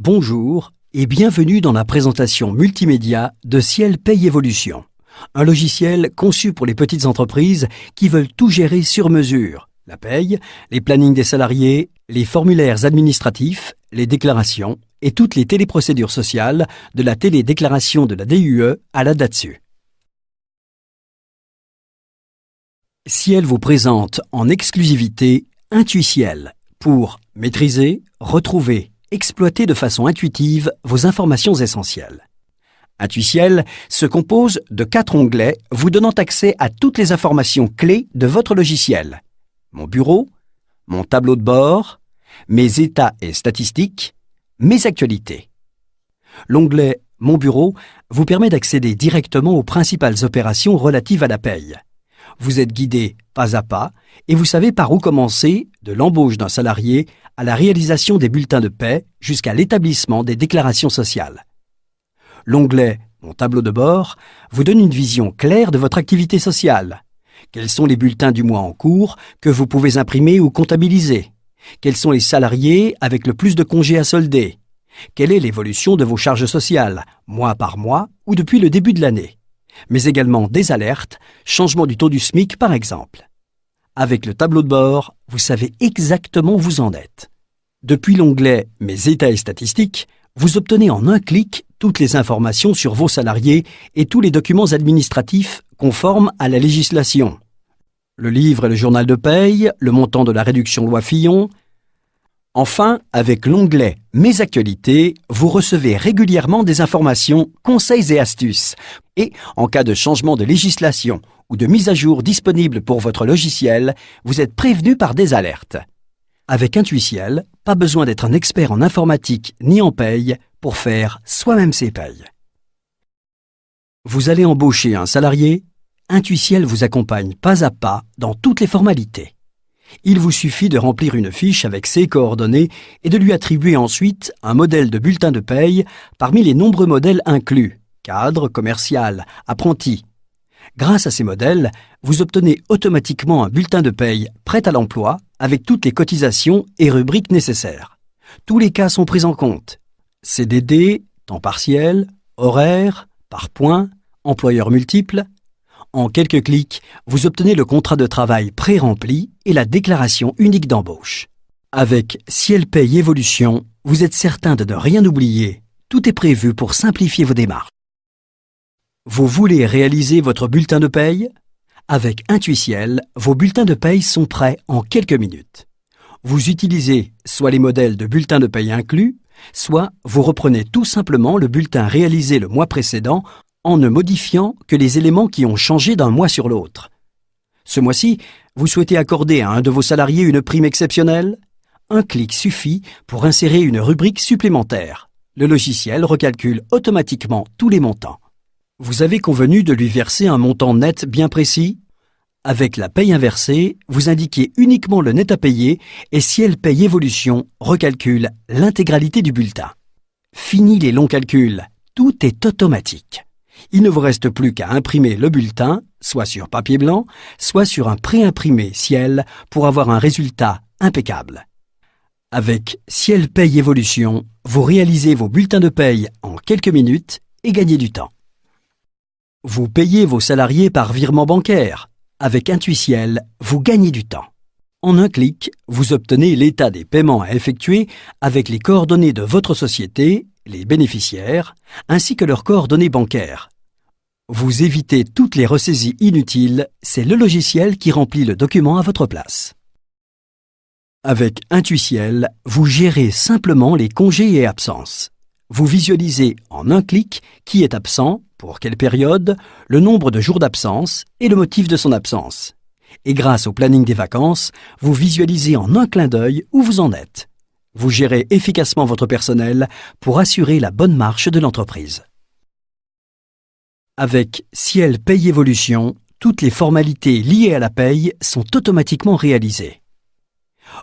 Bonjour et bienvenue dans la présentation multimédia de Ciel Paye Évolution, un logiciel conçu pour les petites entreprises qui veulent tout gérer sur mesure, la paye, les plannings des salariés, les formulaires administratifs, les déclarations et toutes les téléprocédures sociales de la télédéclaration de la DUE à la DATSU. Ciel vous présente en exclusivité Intuiciel pour maîtriser, retrouver, exploiter de façon intuitive vos informations essentielles. Intuiciel se compose de 4 onglets vous donnant accès à toutes les informations clés de votre logiciel. Mon bureau, mon tableau de bord, mes états et statistiques, mes actualités. L'onglet Mon bureau vous permet d'accéder directement aux principales opérations relatives à la paye. Vous êtes guidé pas à pas et vous savez par où commencer, de l'embauche d'un salarié à la réalisation des bulletins de paie jusqu'à l'établissement des déclarations sociales. L'onglet Mon tableau de bord vous donne une vision claire de votre activité sociale. Quels sont les bulletins du mois en cours que vous pouvez imprimer ou comptabiliser? Quels sont les salariés avec le plus de congés à solder? Quelle est l'évolution de vos charges sociales, mois par mois ou depuis le début de l'année? Mais également des alertes, changement du taux du SMIC par exemple. Avec le tableau de bord, vous savez exactement où vous en êtes. Depuis l'onglet Mes états et statistiques, vous obtenez en un clic toutes les informations sur vos salariés et tous les documents administratifs conformes à la législation. Le livre et le journal de paye, le montant de la réduction loi Fillon. Enfin, avec l'onglet Mes actualités, vous recevez régulièrement des informations, conseils et astuces. Et, en cas de changement de législation ou de mise à jour disponible pour votre logiciel, vous êtes prévenu par des alertes. Avec Intuiciel, pas besoin d'être un expert en informatique ni en paye pour faire soi-même ses payes. Vous allez embaucher un salarié? Intuiciel vous accompagne pas à pas dans toutes les formalités. Il vous suffit de remplir une fiche avec ses coordonnées et de lui attribuer ensuite un modèle de bulletin de paye parmi les nombreux modèles inclus, cadre, commercial, apprenti. Grâce à ces modèles, vous obtenez automatiquement un bulletin de paye prêt à l'emploi avec toutes les cotisations et rubriques nécessaires. Tous les cas sont pris en compte. CDD, temps partiel, horaire, par points, employeurs multiples. En quelques clics, vous obtenez le contrat de travail pré-rempli et la déclaration unique d'embauche. Avec Ciel Paye Évolution, vous êtes certain de ne rien oublier. Tout est prévu pour simplifier vos démarches. Vous voulez réaliser votre bulletin de paye? Avec Intuiciel, vos bulletins de paye sont prêts en quelques minutes. Vous utilisez soit les modèles de bulletins de paye inclus, soit vous reprenez tout simplement le bulletin réalisé le mois précédent en ne modifiant que les éléments qui ont changé d'un mois sur l'autre. Ce mois-ci, vous souhaitez accorder à un de vos salariés une prime exceptionnelle? Un clic suffit pour insérer une rubrique supplémentaire. Le logiciel recalcule automatiquement tous les montants. Vous avez convenu de lui verser un montant net bien précis? Avec la paye inversée, vous indiquez uniquement le net à payer et Ciel Paye Évolution recalcule l'intégralité du bulletin. Fini les longs calculs, tout est automatique. Il ne vous reste plus qu'à imprimer le bulletin, soit sur papier blanc, soit sur un pré-imprimé Ciel pour avoir un résultat impeccable. Avec Ciel Paye Évolution, vous réalisez vos bulletins de paye en quelques minutes et gagnez du temps. Vous payez vos salariés par virement bancaire. Avec Intuiciel, vous gagnez du temps. En un clic, vous obtenez l'état des paiements à effectuer avec les coordonnées de votre société, les bénéficiaires, ainsi que leurs coordonnées bancaires. Vous évitez toutes les ressaisies inutiles, c'est le logiciel qui remplit le document à votre place. Avec Intuiciel, vous gérez simplement les congés et absences. Vous visualisez en un clic qui est absent, pour quelle période, le nombre de jours d'absence et le motif de son absence. Et grâce au planning des vacances, vous visualisez en un clin d'œil où vous en êtes. Vous gérez efficacement votre personnel pour assurer la bonne marche de l'entreprise. Avec Ciel Paye Évolution, toutes les formalités liées à la paye sont automatiquement réalisées.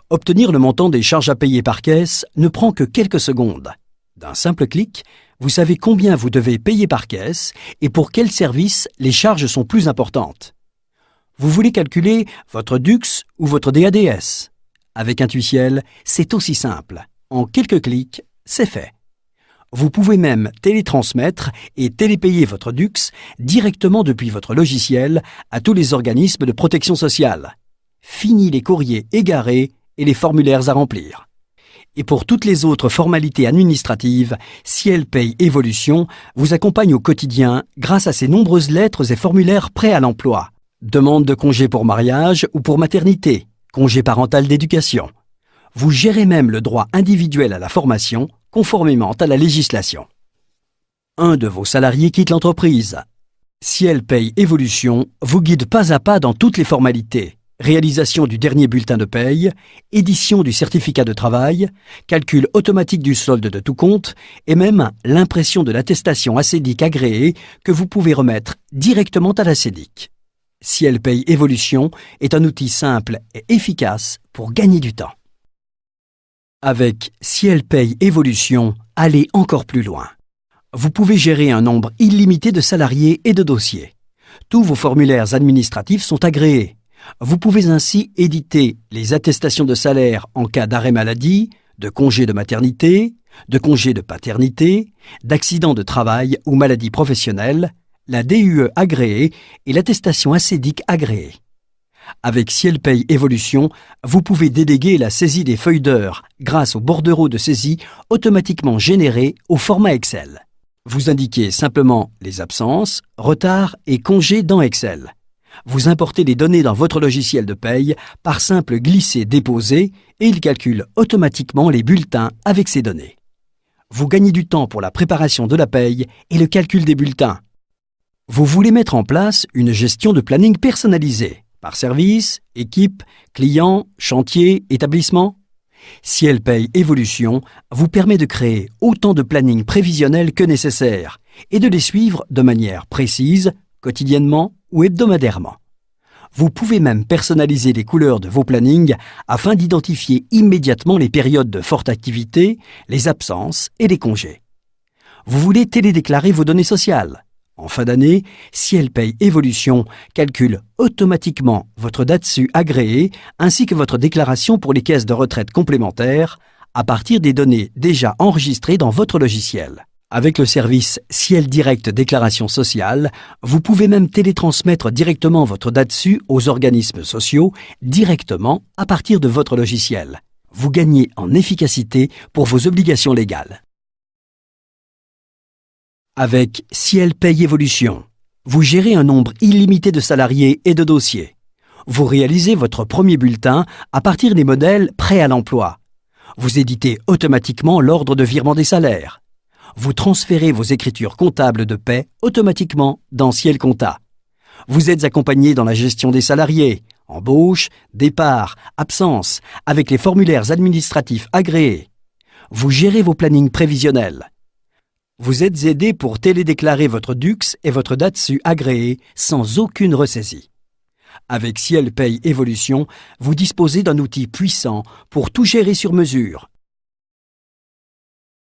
Obtenir le montant des charges à payer par caisse ne prend que quelques secondes. D'un simple clic, vous savez combien vous devez payer par caisse et pour quel service les charges sont plus importantes. Vous voulez calculer votre DUX ou votre DADS? Avec Intuiciel, c'est aussi simple. En quelques clics, c'est fait. Vous pouvez même télétransmettre et télépayer votre DUX directement depuis votre logiciel à tous les organismes de protection sociale. Fini les courriers égarés et les formulaires à remplir. Et pour toutes les autres formalités administratives, Ciel Paye Évolution vous accompagne au quotidien grâce à ses nombreuses lettres et formulaires prêts à l'emploi. Demande de congé pour mariage ou pour maternité, congé parental d'éducation. Vous gérez même le droit individuel à la formation, conformément à la législation. Un de vos salariés quitte l'entreprise. Ciel Paye Évolution vous guide pas à pas dans toutes les formalités. Réalisation du dernier bulletin de paye, édition du certificat de travail, calcul automatique du solde de tout compte et même l'impression de l'attestation ACEDIC agréée que vous pouvez remettre directement à la CEDIC. Ciel Paye Évolution est un outil simple et efficace pour gagner du temps. Avec Ciel Paye Évolution, allez encore plus loin. Vous pouvez gérer un nombre illimité de salariés et de dossiers. Tous vos formulaires administratifs sont agréés. Vous pouvez ainsi éditer les attestations de salaire en cas d'arrêt maladie, de congé de maternité, de congé de paternité, d'accident de travail ou maladie professionnelle, la DUE agréée et l'attestation ACEDIC agréée. Avec Ciel Paye Évolution, vous pouvez déléguer la saisie des feuilles d'heures grâce aux bordereaux de saisie automatiquement générés au format Excel. Vous indiquez simplement les absences, retards et congés dans Excel. Vous importez les données dans votre logiciel de paye par simple glisser-déposer et il calcule automatiquement les bulletins avec ces données. Vous gagnez du temps pour la préparation de la paye et le calcul des bulletins. Vous voulez mettre en place une gestion de planning personnalisée par service, équipe, client, chantier, établissement. Ciel Paye Évolution vous permet de créer autant de plannings prévisionnels que nécessaire et de les suivre de manière précise, quotidiennement ou hebdomadairement. Vous pouvez même personnaliser les couleurs de vos plannings afin d'identifier immédiatement les périodes de forte activité, les absences et les congés. Vous voulez télédéclarer vos données sociales. En fin d'année, Ciel Paye Évolution calcule automatiquement votre DATSU agréée ainsi que votre déclaration pour les caisses de retraite complémentaires à partir des données déjà enregistrées dans votre logiciel. Avec le service Ciel Direct Déclaration Sociale, vous pouvez même télétransmettre directement votre DATSU aux organismes sociaux directement à partir de votre logiciel. Vous gagnez en efficacité pour vos obligations légales. Avec Ciel Paye Évolution, vous gérez un nombre illimité de salariés et de dossiers. Vous réalisez votre premier bulletin à partir des modèles prêts à l'emploi. Vous éditez automatiquement l'ordre de virement des salaires. Vous transférez vos écritures comptables de paie automatiquement dans Ciel Compta. Vous êtes accompagné dans la gestion des salariés, embauche, départ, absence, avec les formulaires administratifs agréés. Vous gérez vos plannings prévisionnels. Vous êtes aidé pour télédéclarer votre DUX et votre DATSU agréé sans aucune ressaisie. Avec Ciel Paye Évolution, vous disposez d'un outil puissant pour tout gérer sur mesure,